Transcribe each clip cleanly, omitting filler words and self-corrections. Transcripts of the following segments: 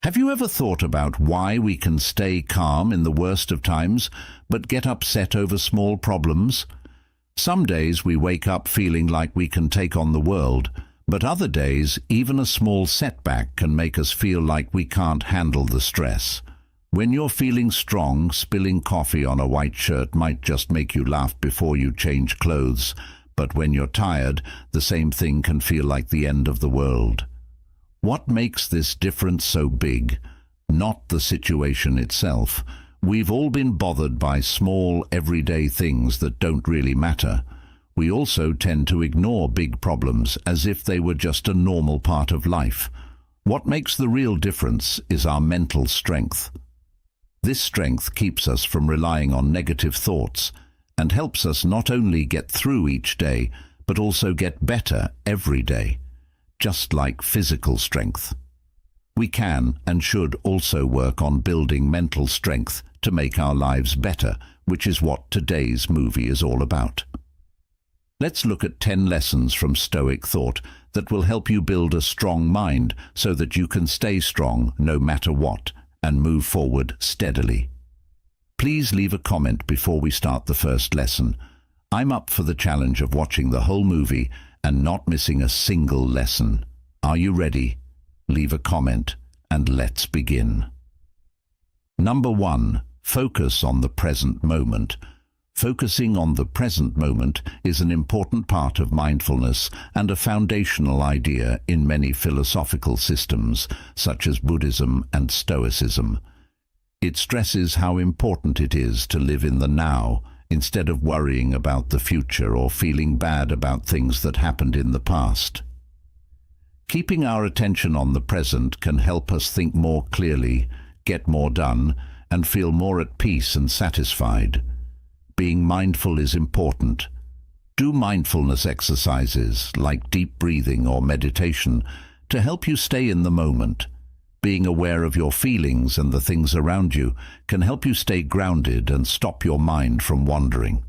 Have you ever thought about why we can stay calm in the worst of times, but get upset over small problems? Some days we wake up feeling like we can take on the world, but other days, even a small setback can make us feel like we can't handle the stress. When you're feeling strong, spilling coffee on a white shirt might just make you laugh before you change clothes, but when you're tired, the same thing can feel like the end of the world. What makes this difference so big? Not the situation itself. We've all been bothered by small, everyday things that don't really matter. We also tend to ignore big problems as if they were just a normal part of life. What makes the real difference is our mental strength. This strength keeps us from relying on negative thoughts and helps us not only get through each day, but also get better every day. Just like physical strength. We can and should also work on building mental strength to make our lives better, which is what today's movie is all about. Let's look at 10 lessons from Stoic thought that will help you build a strong mind so that you can stay strong no matter what and move forward steadily. Please leave a comment before we start the first lesson. I'm up for the challenge of watching the whole movie and not missing a single lesson. Are you ready? Leave a comment and let's begin. Number 1. Focus on the present moment. Focusing on the present moment is an important part of mindfulness and a foundational idea in many philosophical systems, such as Buddhism and Stoicism. It stresses how important it is to live in the now, instead of worrying about the future or feeling bad about things that happened in the past. Keeping our attention on the present can help us think more clearly, get more done, and feel more at peace and satisfied. Being mindful is important. Do mindfulness exercises like deep breathing or meditation to help you stay in the moment. Being aware of your feelings and the things around you can help you stay grounded and stop your mind from wandering.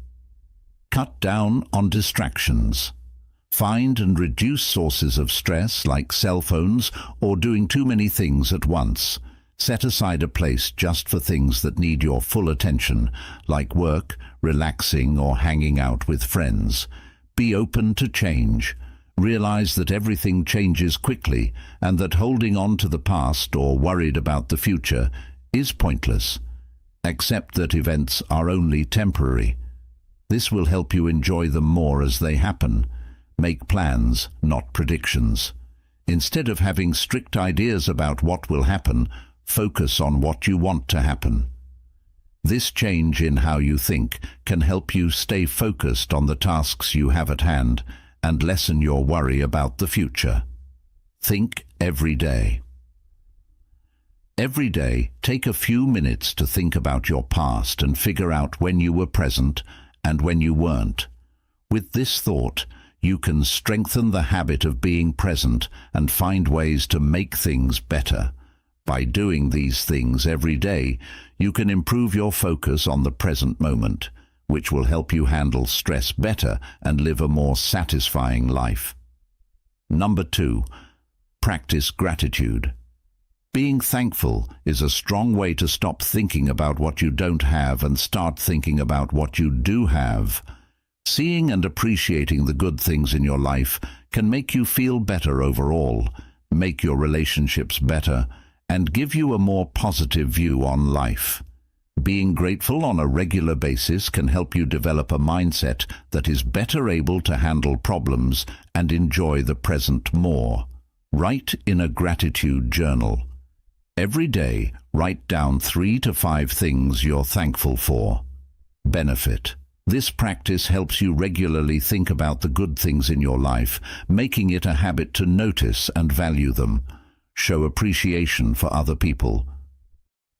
Cut down on distractions. Find and reduce sources of stress like cell phones or doing too many things at once. Set aside a place just for things that need your full attention, like work, relaxing, or hanging out with friends. Be open to change. Realize that everything changes quickly and that holding on to the past or worried about the future is pointless. Accept that events are only temporary. This will help you enjoy them more as they happen. Make plans, not predictions. Instead of having strict ideas about what will happen, focus on what you want to happen. This change in how you think can help you stay focused on the tasks you have at hand and lessen your worry about the future. Think every day. Every day, take a few minutes to think about your past and figure out when you were present and when you weren't. With this thought, you can strengthen the habit of being present and find ways to make things better. By doing these things every day, you can improve your focus on the present moment, which will help you handle stress better and live a more satisfying life. Number 2. Practice gratitude. Being thankful is a strong way to stop thinking about what you don't have and start thinking about what you do have. Seeing and appreciating the good things in your life can make you feel better overall, make your relationships better, and give you a more positive view on life. Being grateful on a regular basis can help you develop a mindset that is better able to handle problems and enjoy the present more. Write in a gratitude journal. Every day, write down 3 to 5 things you're thankful for. Benefit. This practice helps you regularly think about the good things in your life, making it a habit to notice and value them. Show appreciation for other people.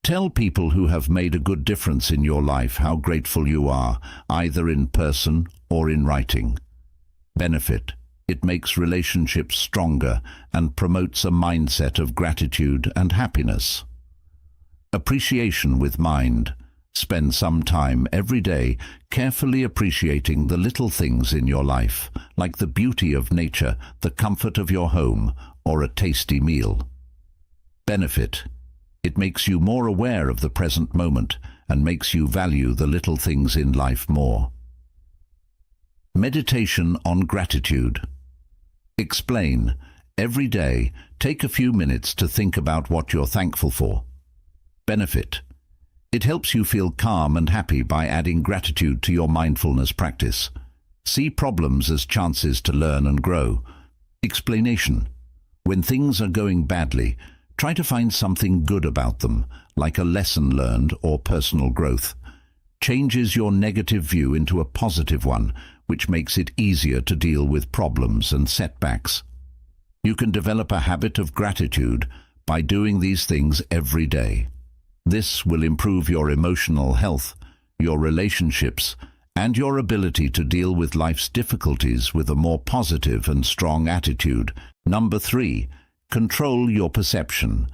Tell people who have made a good difference in your life how grateful you are, either in person or in writing. Benefit. It makes relationships stronger and promotes a mindset of gratitude and happiness. Appreciation with mind. Spend some time every day carefully appreciating the little things in your life, like the beauty of nature, the comfort of your home, or a tasty meal. Benefit. It makes you more aware of the present moment and makes you value the little things in life more. Meditation on gratitude. Explain. Every day, take a few minutes to think about what you're thankful for. Benefit. It helps you feel calm and happy by adding gratitude to your mindfulness practice. See problems as chances to learn and grow. Explanation. When things are going badly, try to find something good about them, like a lesson learned or personal growth. Changes your negative view into a positive one, which makes it easier to deal with problems and setbacks. You can develop a habit of gratitude by doing these things every day. This will improve your emotional health, your relationships, and your ability to deal with life's difficulties with a more positive and strong attitude. Number 3, control your perception.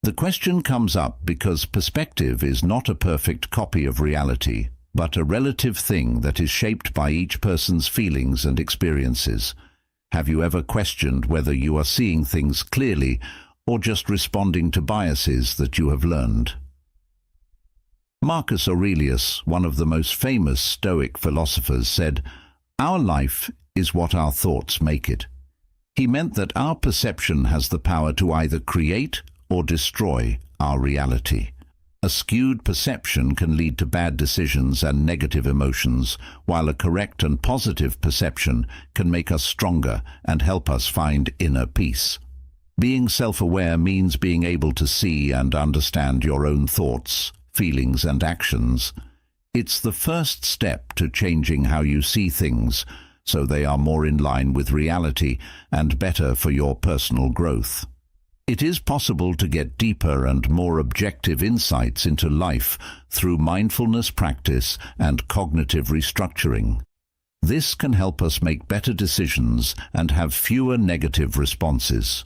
The question comes up because perspective is not a perfect copy of reality, but a relative thing that is shaped by each person's feelings and experiences. Have you ever questioned whether you are seeing things clearly or just responding to biases that you have learned? Marcus Aurelius, one of the most famous Stoic philosophers, said, "Our life is what our thoughts make it." He meant that our perception has the power to either create or destroy our reality. A skewed perception can lead to bad decisions and negative emotions, while a correct and positive perception can make us stronger and help us find inner peace. Being self-aware means being able to see and understand your own thoughts, feelings, and actions. It's the first step to changing how you see things, so they are more in line with reality and better for your personal growth. It is possible to get deeper and more objective insights into life through mindfulness practice and cognitive restructuring. This can help us make better decisions and have fewer negative responses.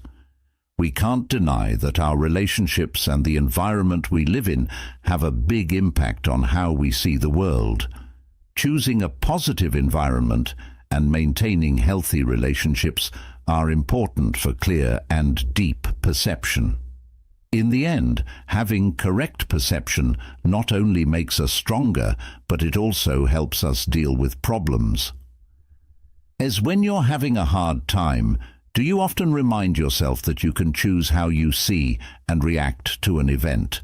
We can't deny that our relationships and the environment we live in have a big impact on how we see the world. Choosing a positive environment and maintaining healthy relationships are important for clear and deep perception. In the end, having correct perception not only makes us stronger, but it also helps us deal with problems. As when you're having a hard time, do you often remind yourself that you can choose how you see and react to an event?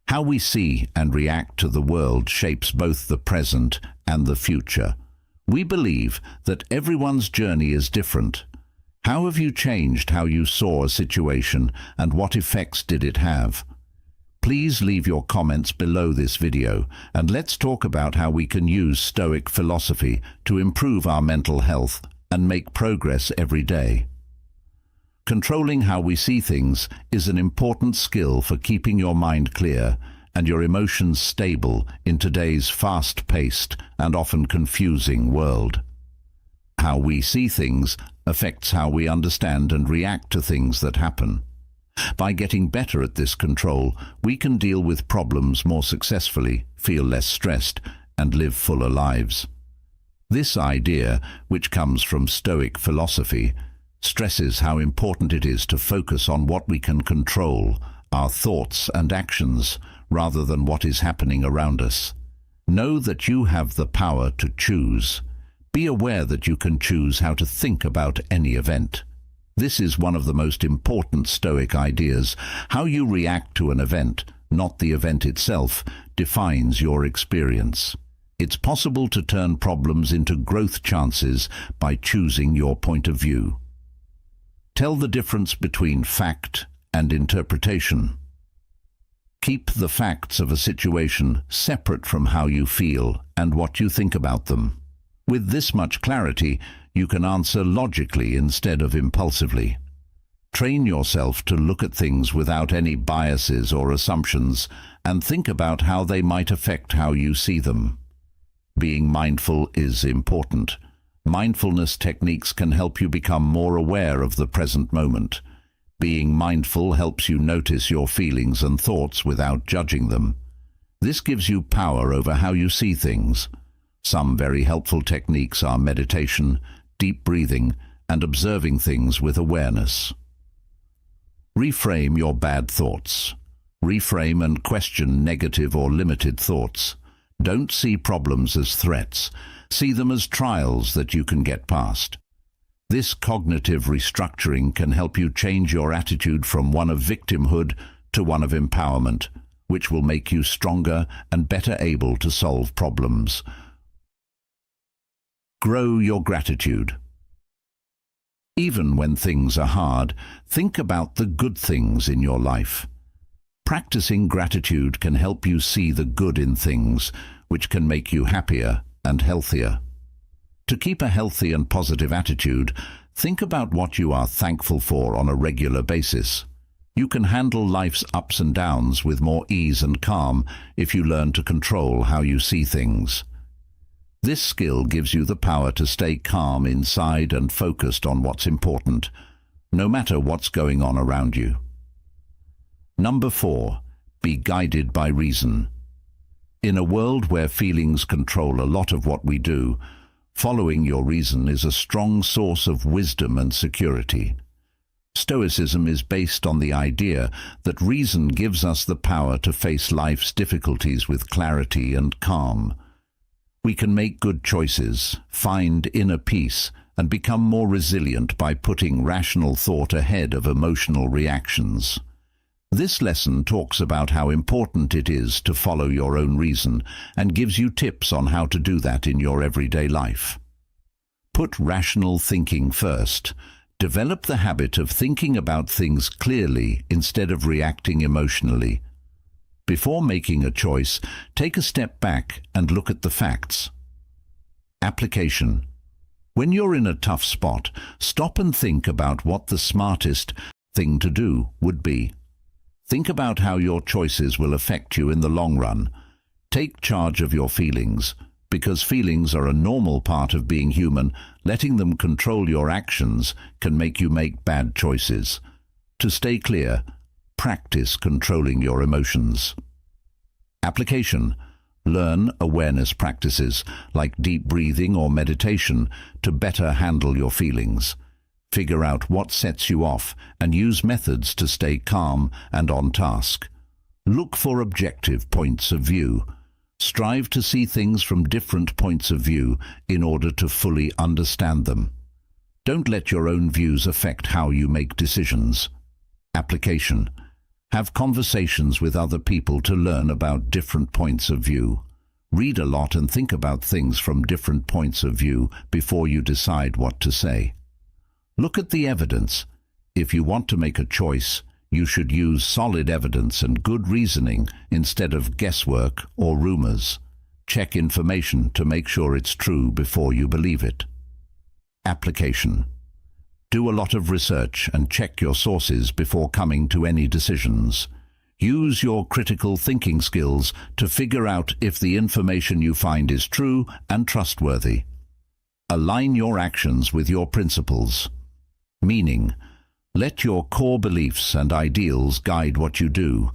How we see and react to the world shapes both the present and the future. We believe that everyone's journey is different. How have you changed how you saw a situation, and what effects did it have? Please leave your comments below this video, and let's talk about how we can use Stoic philosophy to improve our mental health and make progress every day. Controlling how we see things is an important skill for keeping your mind clear and your emotions stable in today's fast-paced and often confusing world. How we see things affects how we understand and react to things that happen. By getting better at this control, we can deal with problems more successfully, feel less stressed, and live fuller lives. This idea, which comes from Stoic philosophy, stresses how important it is to focus on what we can control, our thoughts and actions, rather than what is happening around us. Know that you have the power to choose. Be aware that you can choose how to think about any event. This is one of the most important Stoic ideas. How you react to an event, not the event itself, defines your experience. It's possible to turn problems into growth chances by choosing your point of view. Tell the difference between fact and interpretation. Keep the facts of a situation separate from how you feel and what you think about them. With this much clarity, you can answer logically instead of impulsively. Train yourself to look at things without any biases or assumptions and think about how they might affect how you see them. Being mindful is important. Mindfulness techniques can help you become more aware of the present moment. Being mindful helps you notice your feelings and thoughts without judging them. This gives you power over how you see things. Some very helpful techniques are meditation, deep breathing, and observing things with awareness. Reframe your bad thoughts. Reframe and question negative or limited thoughts. Don't see problems as threats. See them as trials that you can get past. This cognitive restructuring can help you change your attitude from one of victimhood to one of empowerment, which will make you stronger and better able to solve problems. Grow your gratitude. Even when things are hard, think about the good things in your life. Practicing gratitude can help you see the good in things, which can make you happier and healthier. To keep a healthy and positive attitude, think about what you are thankful for on a regular basis. You can handle life's ups and downs with more ease and calm if you learn to control how you see things. This skill gives you the power to stay calm inside and focused on what's important, no matter what's going on around you. Number 4, be guided by reason. In a world where feelings control a lot of what we do, following your reason is a strong source of wisdom and security. Stoicism is based on the idea that reason gives us the power to face life's difficulties with clarity and calm. We can make good choices, find inner peace, and become more resilient by putting rational thought ahead of emotional reactions. This lesson talks about how important it is to follow your own reason and gives you tips on how to do that in your everyday life. Put rational thinking first. Develop the habit of thinking about things clearly instead of reacting emotionally. Before making a choice, take a step back and look at the facts. Application. When you're in a tough spot, stop and think about what the smartest thing to do would be. Think about how your choices will affect you in the long run. Take charge of your feelings. Because feelings are a normal part of being human, letting them control your actions can make you make bad choices. To stay clear, practice controlling your emotions. Application. Learn awareness practices like deep breathing or meditation to better handle your feelings. Figure out what sets you off and use methods to stay calm and on task. Look for objective points of view. Strive to see things from different points of view in order to fully understand them. Don't let your own views affect how you make decisions. Application. Have conversations with other people to learn about different points of view. Read a lot and think about things from different points of view before you decide what to say. Look at the evidence. If you want to make a choice, you should use solid evidence and good reasoning instead of guesswork or rumors. Check information to make sure it's true before you believe it. Application. Do a lot of research and check your sources before coming to any decisions. Use your critical thinking skills to figure out if the information you find is true and trustworthy. Align your actions with your principles. Meaning, let your core beliefs and ideals guide what you do.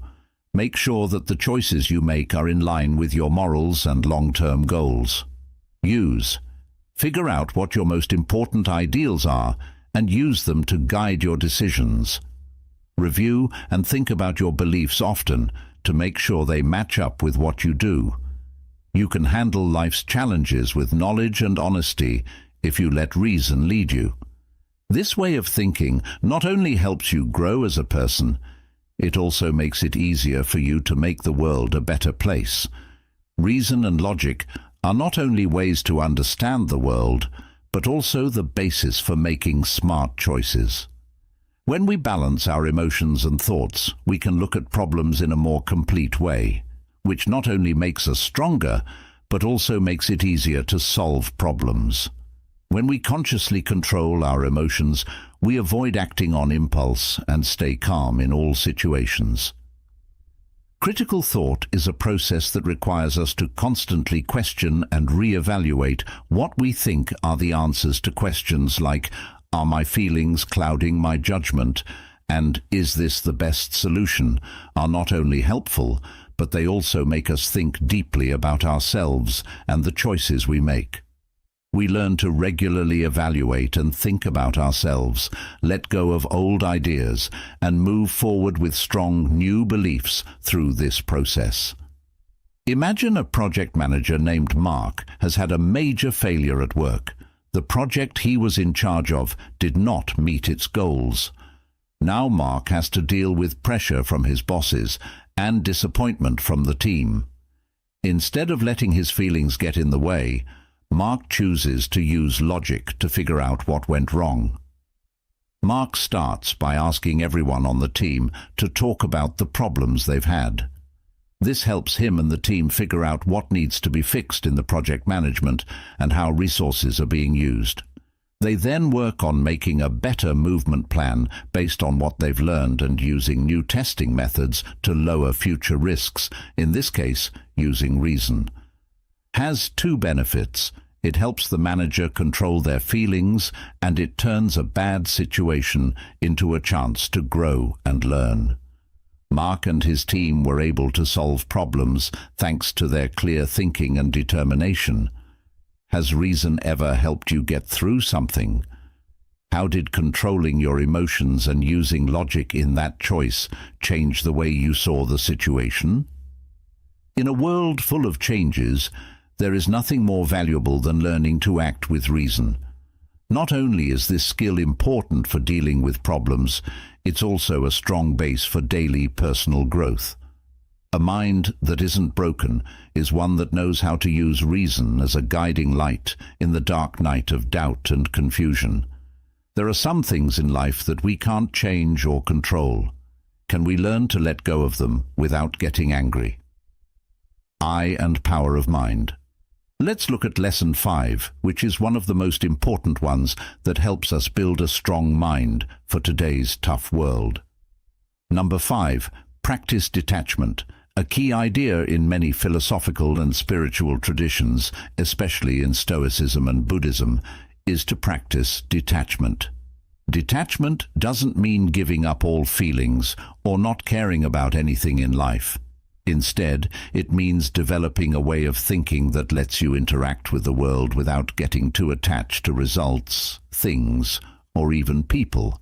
Make sure that the choices you make are in line with your morals and long-term goals. Use. Figure out what your most important ideals are and use them to guide your decisions. Review and think about your beliefs often to make sure they match up with what you do. You can handle life's challenges with knowledge and honesty if you let reason lead you. This way of thinking not only helps you grow as a person, it also makes it easier for you to make the world a better place. Reason and logic are not only ways to understand the world, but also the basis for making smart choices. When we balance our emotions and thoughts, we can look at problems in a more complete way, which not only makes us stronger, but also makes it easier to solve problems. When we consciously control our emotions, we avoid acting on impulse and stay calm in all situations. Critical thought is a process that requires us to constantly question and re-evaluate what we think are the answers to questions like, are my feelings clouding my judgment? And is this the best solution? Are not only helpful, but they also make us think deeply about ourselves and the choices we make. We learn to regularly evaluate and think about ourselves, let go of old ideas, and move forward with strong new beliefs through this process. Imagine a project manager named Mark has had a major failure at work. The project he was in charge of did not meet its goals. Now Mark has to deal with pressure from his bosses and disappointment from the team. Instead of letting his feelings get in the way, Mark chooses to use logic to figure out what went wrong. Mark starts by asking everyone on the team to talk about the problems they've had. This helps him and the team figure out what needs to be fixed in the project management and how resources are being used. They then work on making a better movement plan based on what they've learned and using new testing methods to lower future risks, in this case, using reason. Has two benefits. It helps the manager control their feelings, and it turns a bad situation into a chance to grow and learn. Mark and his team were able to solve problems thanks to their clear thinking and determination. Has reason ever helped you get through something? How did controlling your emotions and using logic in that choice change the way you saw the situation? In a world full of changes, there is nothing more valuable than learning to act with reason. Not only is this skill important for dealing with problems, it's also a strong base for daily personal growth. A mind that isn't broken is one that knows how to use reason as a guiding light in the dark night of doubt and confusion. There are some things in life that we can't change or control. Can we learn to let go of them without getting angry? I and power of mind. Let's look at Lesson 5, which is one of the most important ones that helps us build a strong mind for today's tough world. Number 5, practice detachment. A key idea in many philosophical and spiritual traditions, especially in Stoicism and Buddhism, is to practice detachment. Detachment doesn't mean giving up all feelings or not caring about anything in life. Instead, it means developing a way of thinking that lets you interact with the world without getting too attached to results, things, or even people.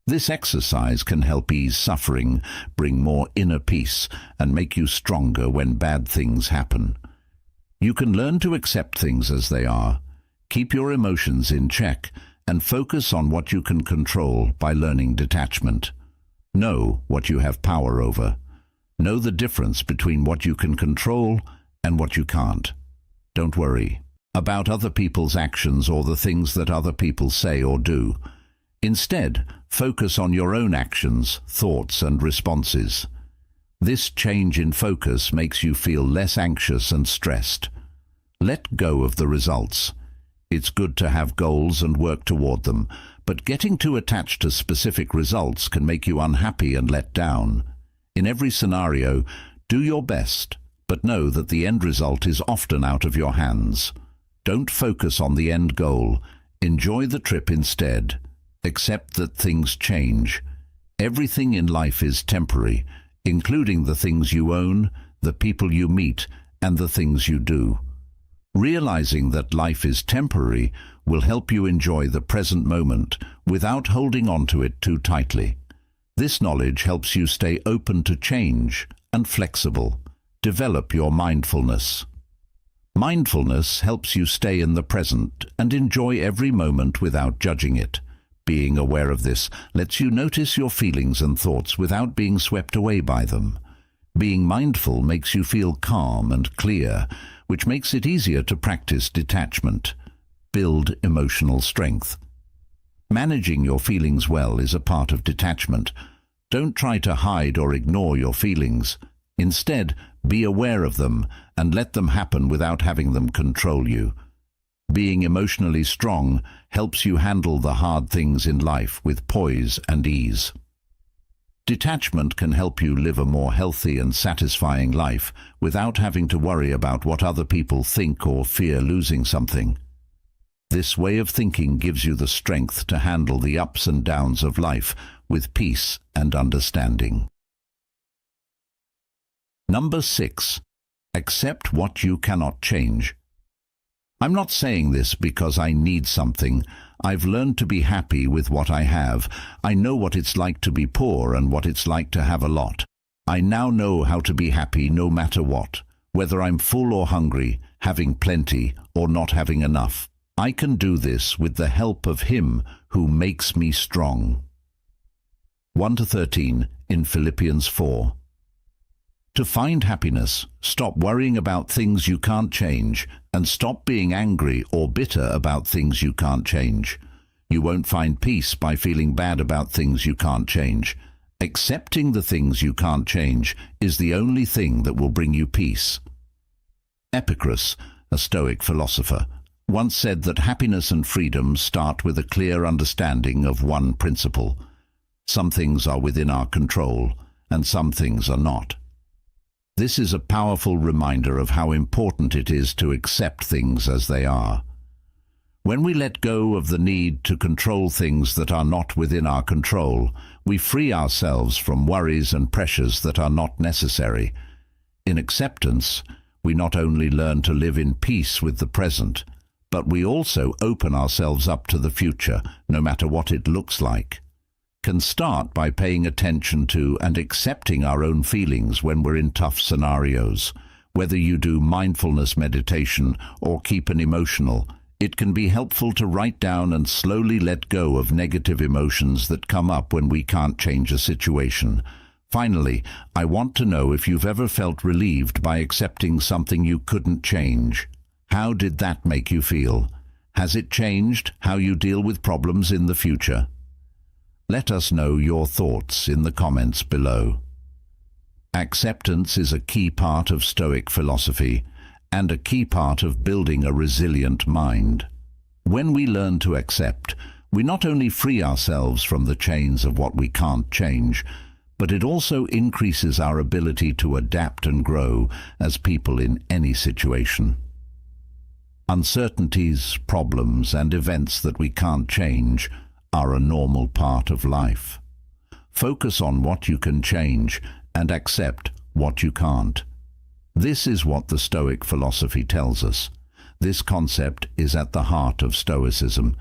This exercise can help ease suffering, bring more inner peace, and make you stronger when bad things happen. You can learn to accept things as they are, keep your emotions in check, and focus on what you can control by learning detachment. Know what you have power over. Know the difference between what you can control and what you can't. Don't worry about other people's actions or the things that other people say or do. Instead, focus on your own actions, thoughts, and responses. This change in focus makes you feel less anxious and stressed. Let go of the results. It's good to have goals and work toward them, but getting too attached to specific results can make you unhappy and let down. In every scenario, do your best, but know that the end result is often out of your hands. Don't focus on the end goal. Enjoy the trip instead. Accept that things change. Everything in life is temporary, including the things you own, the people you meet, and the things you do. Realizing that life is temporary will help you enjoy the present moment without holding on to it too tightly. This knowledge helps you stay open to change and flexible. Develop your mindfulness. Mindfulness helps you stay in the present and enjoy every moment without judging it. Being aware of this lets you notice your feelings and thoughts without being swept away by them. Being mindful makes you feel calm and clear, which makes it easier to practice detachment. Build emotional strength. Managing your feelings well is a part of detachment. Don't try to hide or ignore your feelings. Instead, be aware of them and let them happen without having them control you. Being emotionally strong helps you handle the hard things in life with poise and ease. Detachment can help you live a more healthy and satisfying life without having to worry about what other people think or fear losing something. This way of thinking gives you the strength to handle the ups and downs of life with peace and understanding. Number 6. Accept what you cannot change. I'm not saying this because I need something. I've learned to be happy with what I have. I know what it's like to be poor and what it's like to have a lot. I now know how to be happy no matter what, whether I'm full or hungry, having plenty or not having enough. I can do this with the help of Him who makes me strong. 1-13 in Philippians 4. To find happiness, stop worrying about things you can't change and stop being angry or bitter about things you can't change. You won't find peace by feeling bad about things you can't change. Accepting the things you can't change is the only thing that will bring you peace. Epicurus, a Stoic philosopher, once said that happiness and freedom start with a clear understanding of one principle. Some things are within our control, and some things are not. This is a powerful reminder of how important it is to accept things as they are. When we let go of the need to control things that are not within our control, we free ourselves from worries and pressures that are not necessary. In acceptance, we not only learn to live in peace with the present, but we also open ourselves up to the future, no matter what it looks like. Can start by paying attention to and accepting our own feelings when we're in tough scenarios. Whether you do mindfulness meditation or keep an emotional, it can be helpful to write down and slowly let go of negative emotions that come up when we can't change a situation. Finally, I want to know if you've ever felt relieved by accepting something you couldn't change. How did that make you feel? Has it changed how you deal with problems in the future? Let us know your thoughts in the comments below. Acceptance is a key part of Stoic philosophy and a key part of building a resilient mind. When we learn to accept, we not only free ourselves from the chains of what we can't change, but it also increases our ability to adapt and grow as people in any situation. Uncertainties, problems, and events that we can't change are a normal part of life. Focus on what you can change and accept what you can't. This is what the Stoic philosophy tells us. This concept is at the heart of Stoicism.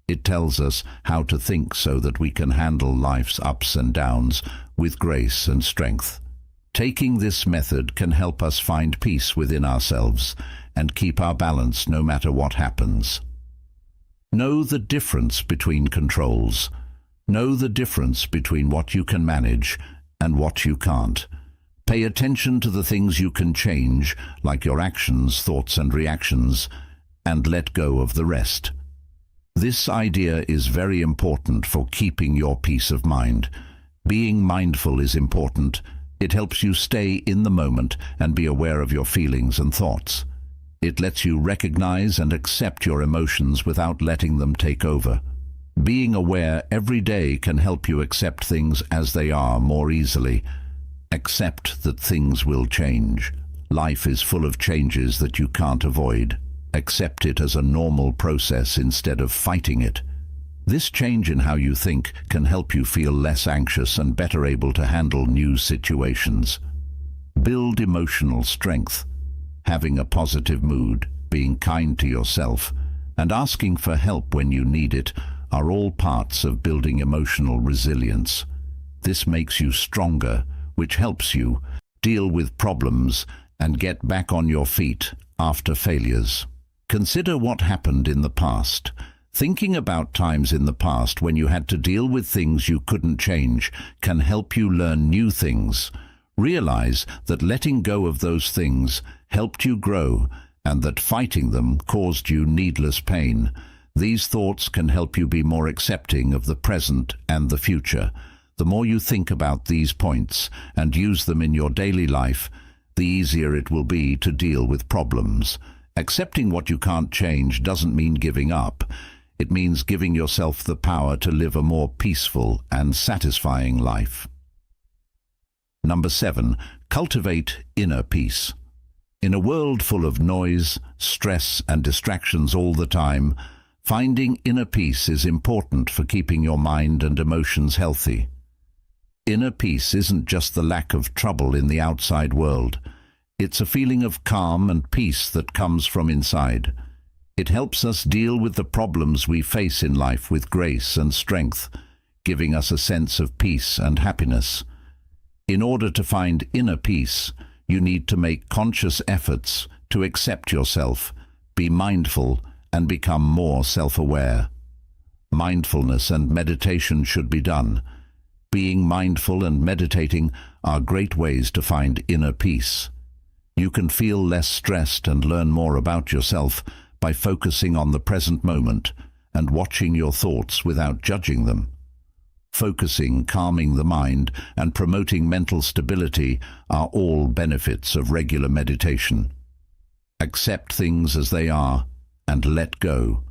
It tells us how to think so that we can handle life's ups and downs with grace and strength. Taking this method can help us find peace within ourselves and keep our balance no matter what happens. Know the difference between controls. Know the difference between what you can manage and what you can't. Pay attention to the things you can change, like your actions, thoughts, and reactions, and let go of the rest. This idea is very important for keeping your peace of mind. Being mindful is important. It helps you stay in the moment and be aware of your feelings and thoughts. It lets you recognize and accept your emotions without letting them take over. Being aware every day can help you accept things as they are more easily. Accept that things will change. Life is full of changes that you can't avoid. Accept it as a normal process instead of fighting it. This change in how you think can help you feel less anxious and better able to handle new situations. Build emotional strength. Having a positive mood, being kind to yourself, and asking for help when you need it are all parts of building emotional resilience. This makes you stronger, which helps you deal with problems and get back on your feet after failures. Consider what happened in the past. Thinking about times in the past when you had to deal with things you couldn't change can help you learn new things. Realize that letting go of those things helped you grow and that fighting them caused you needless pain. These thoughts can help you be more accepting of the present and the future. The more you think about these points and use them in your daily life, the easier it will be to deal with problems. Accepting what you can't change doesn't mean giving up. It means giving yourself the power to live a more peaceful and satisfying life. 7. Cultivate inner peace. In a world full of noise, stress, and distractions all the time, finding inner peace is important for keeping your mind and emotions healthy. Inner peace isn't just the lack of trouble in the outside world. It's a feeling of calm and peace that comes from inside. It helps us deal with the problems we face in life with grace and strength, giving us a sense of peace and happiness. In order to find inner peace, you need to make conscious efforts to accept yourself, be mindful, and become more self-aware. Mindfulness and meditation should be done. Being mindful and meditating are great ways to find inner peace. You can feel less stressed and learn more about yourself by focusing on the present moment and watching your thoughts without judging them. Focusing, calming the mind, and promoting mental stability are all benefits of regular meditation. Accept things as they are and let go.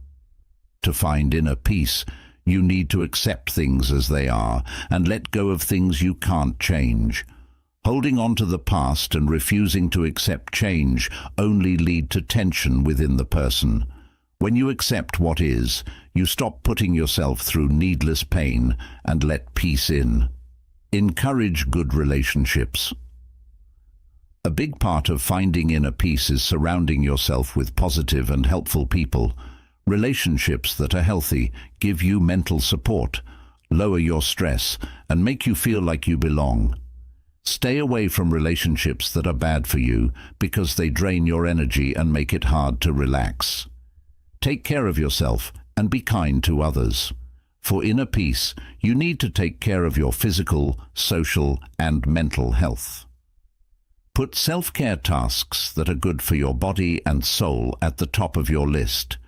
To find inner peace, you need to accept things as they are and let go of things you can't change. Holding on to the past and refusing to accept change only lead to tension within the person. When you accept what is, you stop putting yourself through needless pain and let peace in. Encourage good relationships. A big part of finding inner peace is surrounding yourself with positive and helpful people. Relationships that are healthy give you mental support, lower your stress, and make you feel like you belong. Stay away from relationships that are bad for you because they drain your energy and make it hard to relax. Take care of yourself and be kind to others. For inner peace, you need to take care of your physical, social, and mental health. Put self-care tasks that are good for your body and soul at the top of your list.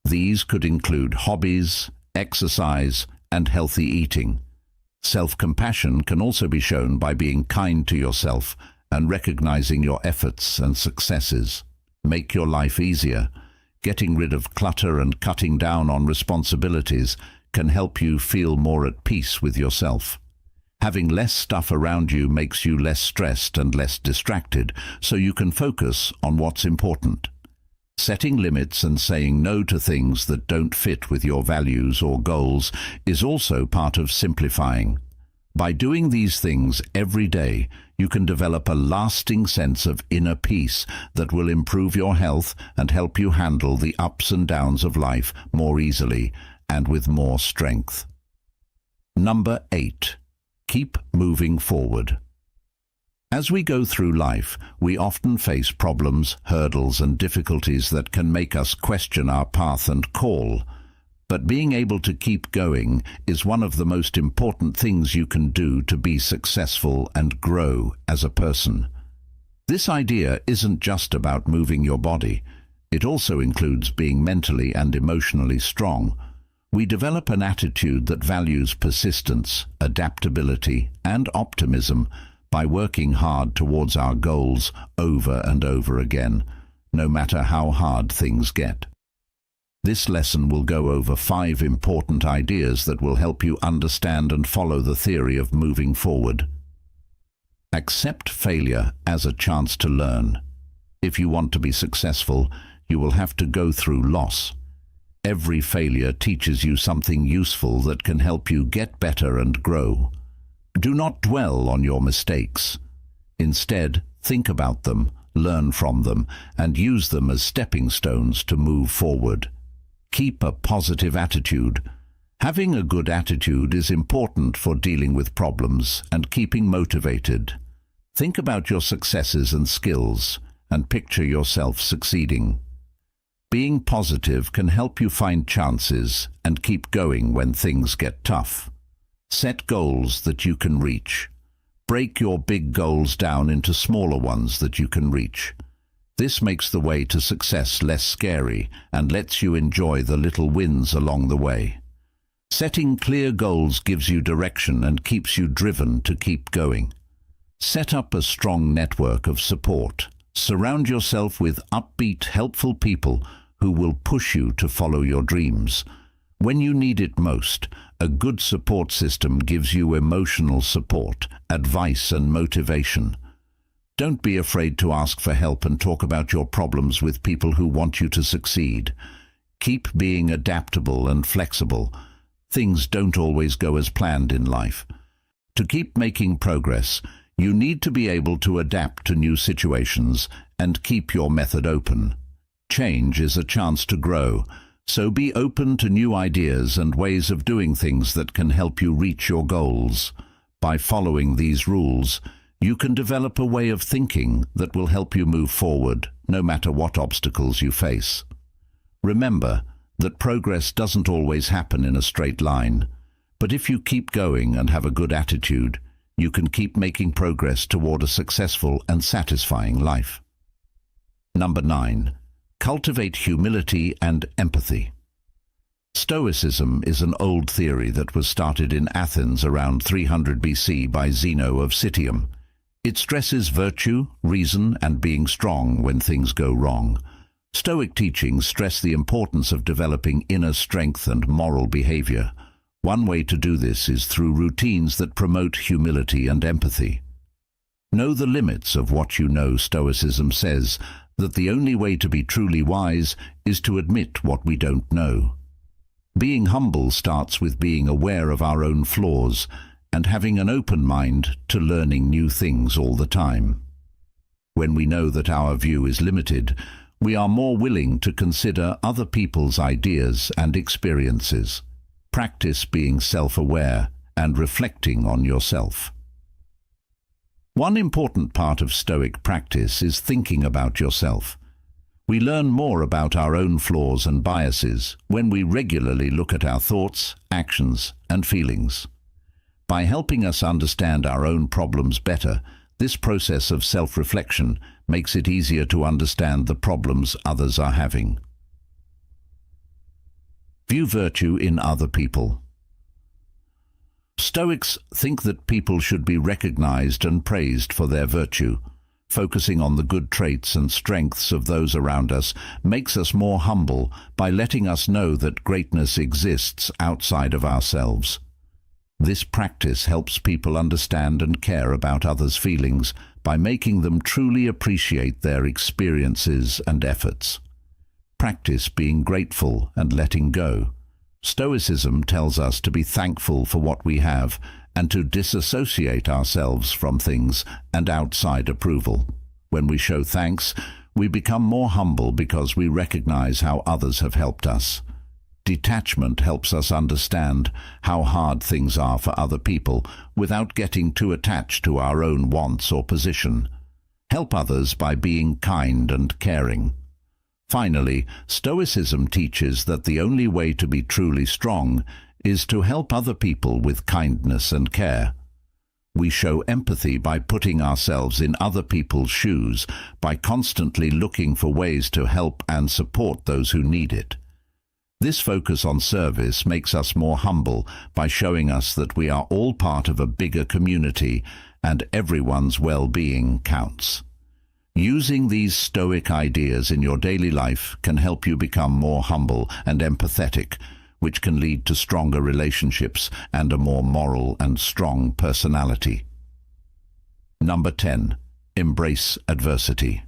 These could include hobbies, exercise, and healthy eating. Self-compassion can also be shown by being kind to yourself and recognizing your efforts and successes. Make your life easier. Getting rid of clutter and cutting down on responsibilities can help you feel more at peace with yourself. Having less stuff around you makes you less stressed and less distracted, so you can focus on what's important. Setting limits and saying no to things that don't fit with your values or goals is also part of simplifying. By doing these things every day, you can develop a lasting sense of inner peace that will improve your health and help you handle the ups and downs of life more easily and with more strength. Number 8. Keep moving forward. As we go through life, we often face problems, hurdles, and difficulties that can make us question our path and call. But being able to keep going is one of the most important things you can do to be successful and grow as a person. This idea isn't just about moving your body. It also includes being mentally and emotionally strong. We develop an attitude that values persistence, adaptability, and optimism by working hard towards our goals over and over again, no matter how hard things get. This lesson will go over 5 important ideas that will help you understand and follow the theory of moving forward. Accept failure as a chance to learn. If you want to be successful, you will have to go through loss. Every failure teaches you something useful that can help you get better and grow. Do not dwell on your mistakes. Instead, think about them, learn from them, and use them as stepping stones to move forward. Keep a positive attitude. Having a good attitude is important for dealing with problems and keeping motivated. Think about your successes and skills, and picture yourself succeeding. Being positive can help you find chances and keep going when things get tough. Set goals that you can reach. Break your big goals down into smaller ones that you can reach. This makes the way to success less scary and lets you enjoy the little wins along the way. Setting clear goals gives you direction and keeps you driven to keep going. Set up a strong network of support. Surround yourself with upbeat, helpful people who will push you to follow your dreams. When you need it most, a good support system gives you emotional support, advice, and motivation. Don't be afraid to ask for help and talk about your problems with people who want you to succeed. Keep being adaptable and flexible. Things don't always go as planned in life. To keep making progress, you need to be able to adapt to new situations and keep your method open. Change is a chance to grow, so be open to new ideas and ways of doing things that can help you reach your goals. By following these rules, you can develop a way of thinking that will help you move forward, no matter what obstacles you face. Remember that progress doesn't always happen in a straight line, but if you keep going and have a good attitude, you can keep making progress toward a successful and satisfying life. Number 9. Cultivate humility and empathy. Stoicism is an old theory that was started in Athens around 300 BC by Zeno of Citium. It stresses virtue, reason, and being strong when things go wrong. Stoic teachings stress the importance of developing inner strength and moral behavior. One way to do this is through routines that promote humility and empathy. Know the limits of what you know. Stoicism says that the only way to be truly wise is to admit what we don't know. Being humble starts with being aware of our own flaws and having an open mind to learning new things all the time. When we know that our view is limited, we are more willing to consider other people's ideas and experiences. Practice being self-aware and reflecting on yourself. One important part of Stoic practice is thinking about yourself. We learn more about our own flaws and biases when we regularly look at our thoughts, actions, and feelings. By helping us understand our own problems better, this process of self-reflection makes it easier to understand the problems others are having. View virtue in other people. Stoics think that people should be recognized and praised for their virtue. Focusing on the good traits and strengths of those around us makes us more humble by letting us know that greatness exists outside of ourselves. This practice helps people understand and care about others' feelings by making them truly appreciate their experiences and efforts. Practice being grateful and letting go. Stoicism tells us to be thankful for what we have and to disassociate ourselves from things and outside approval. When we show thanks, we become more humble because we recognize how others have helped us. Detachment helps us understand how hard things are for other people without getting too attached to our own wants or position. Help others by being kind and caring. Finally, Stoicism teaches that the only way to be truly strong is to help other people with kindness and care. We show empathy by putting ourselves in other people's shoes, by constantly looking for ways to help and support those who need it. This focus on service makes us more humble by showing us that we are all part of a bigger community and everyone's well-being counts. Using these Stoic ideas in your daily life can help you become more humble and empathetic, which can lead to stronger relationships and a more moral and strong personality. Number 10. Embrace adversity.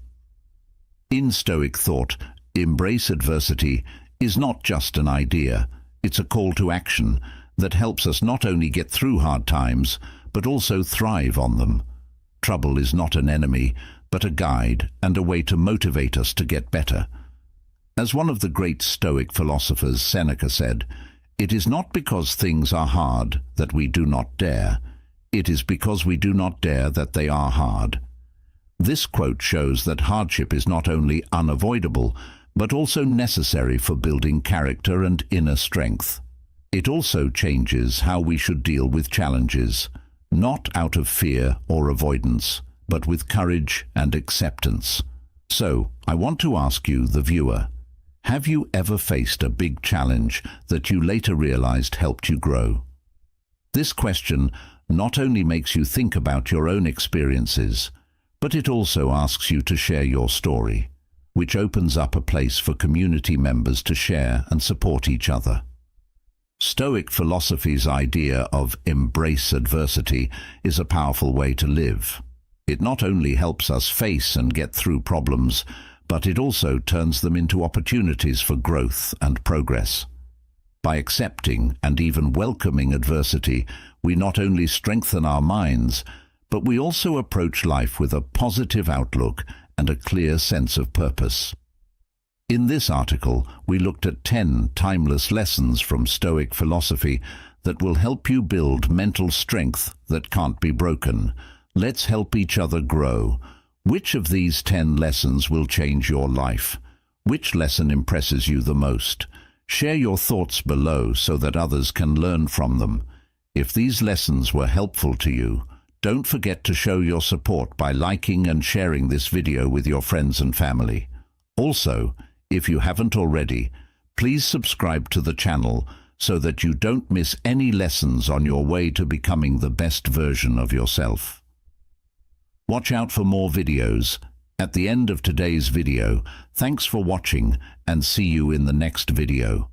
In Stoic thought, embrace adversity is not just an idea, it's a call to action that helps us not only get through hard times, but also thrive on them. Trouble is not an enemy, but a guide and a way to motivate us to get better. As one of the great Stoic philosophers, Seneca, said, "It is not because things are hard that we do not dare. It is because we do not dare that they are hard." This quote shows that hardship is not only unavoidable, but also necessary for building character and inner strength. It also changes how we should deal with challenges, not out of fear or avoidance, but with courage and acceptance. So, I want to ask you, the viewer, have you ever faced a big challenge that you later realized helped you grow? This question not only makes you think about your own experiences, but it also asks you to share your story, which opens up a place for community members to share and support each other. Stoic philosophy's idea of embrace adversity is a powerful way to live. It not only helps us face and get through problems, but it also turns them into opportunities for growth and progress. By accepting and even welcoming adversity, we not only strengthen our minds, but we also approach life with a positive outlook and a clear sense of purpose. In this article, we looked at 10 timeless lessons from Stoic philosophy that will help you build mental strength that can't be broken. Let's help each other grow. Which of these 10 lessons will change your life? Which lesson impresses you the most? Share your thoughts below so that others can learn from them. If these lessons were helpful to you, don't forget to show your support by liking and sharing this video with your friends and family. Also, if you haven't already, please subscribe to the channel so that you don't miss any lessons on your way to becoming the best version of yourself. Watch out for more videos. At the end of today's video, thanks for watching and see you in the next video.